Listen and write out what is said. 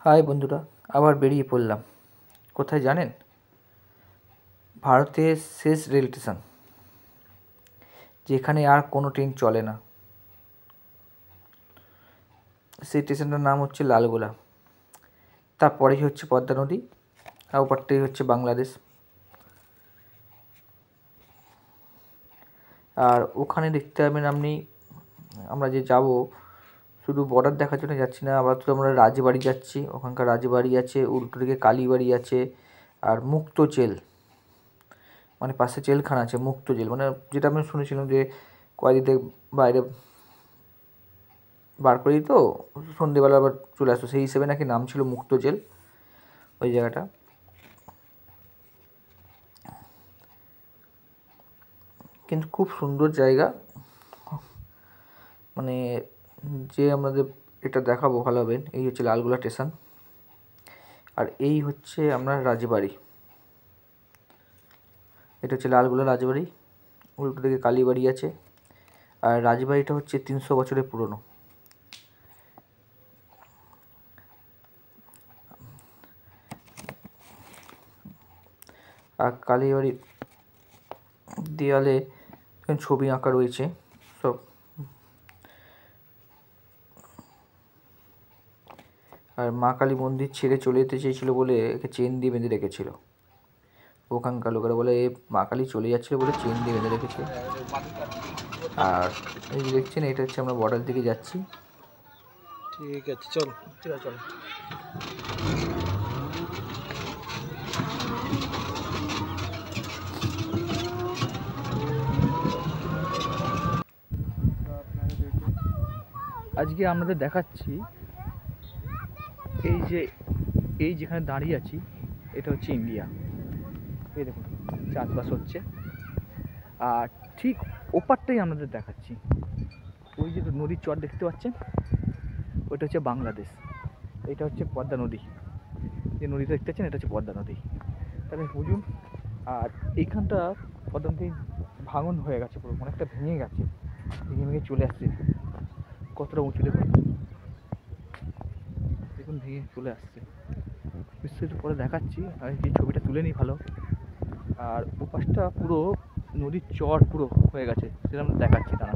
High বন্ধুরা, আবার বেরিয়ে পড়লাম। কোথায় জানেন? ভারতের শেষ রেল স্টেশন, যেখানে আর কোনো ট্রেন চলে না। সেই স্টেশনটার নাম হচ্ছে লালগোলা। তারপরেই হচ্ছে পদ্মা নদী, আর ওপারটাই হচ্ছে বাংলাদেশ। আর ওখানে দেখতে পাবেন আপনি, আমরা যে যাব শুধু বর্ডার দেখার জন্য যাচ্ছি না, আবার তো আমরা রাজবাড়ি যাচ্ছি। ওখানকার রাজবাড়ি আছে, উল্টো দিকে কালীবাড়ি আছে, আর মুক্ত জেল, মানে পাশে জেলখানা আছে, মুক্ত জেল, মানে যেটা আমি শুনেছিলাম যে কয়েদিদের বাইরে বার করে দিত, সন্ধেবেলা আবার চলে আসতো, সেই হিসেবে নাকি নাম ছিল মুক্ত জেল ওই জায়গাটা। কিন্তু খুব সুন্দর জায়গা। মানে যে আমাদের এটা দেখাবো ভালো হবে। এই হচ্ছে লালগোলা স্টেশন, আর এই হচ্ছে আপনার রাজবাড়ি। এটা হচ্ছে লালগোলা রাজবাড়ি, উল্টো দিকে কালীবাড়ি আছে। আর রাজবাড়িটা হচ্ছে 300 বছরের পুরনো। আর কালীবাড়ির দেয়ালে ছবি আঁকা রয়েছে সব। আর মা কালী মন্দির ছেড়ে চলে যেতে চেয়েছিল বলে একে চেন দিয়ে বেঁধে রেখেছিল। ওখানকার লোকেরা বলে মা কালী চলে যাচ্ছিলো বলে চেন দিয়ে বেঁধে রেখেছে। আর এই যে দেখছেন, এটা হচ্ছে আমরা বর্ডার দিকে যাচ্ছি। ঠিক আছে, চলো। ঠিক আছে, চলো। আজকে আমাদের দেখাচ্ছি এই যেখানে দাঁড়িয়ে আছি, এটা হচ্ছে ইন্ডিয়া। এই দেখুন চাষবাস হচ্ছে, আর ঠিক ওপারটাই আমাদের দেখাচ্ছি। ওই যে নদীর চর দেখতে পাচ্ছেন, ওইটা হচ্ছে বাংলাদেশ। এটা হচ্ছে পদ্মা নদী, যে নদীটা দেখতে পাচ্ছেন এটা হচ্ছে পদ্মা নদী। তাহলে বুঝুন। আর এইখানটা পদ্মা নদী ভাঙন হয়ে গেছে, পুরো অনেকটা ভেঙে গেছে, ভেঙে চলে আসছে। কতটা উঁচু দেখুন, দেখুন ভেঙে চলে আসছে। বিস্তারিত পরে দেখাচ্ছি, আর এই ছবিটা তুলে নিই ভালো। আর ওপাশটা পুরো নদীর চর পুরো হয়ে গেছে, সেটা আমরা দেখাচ্ছি। দাঁড়া,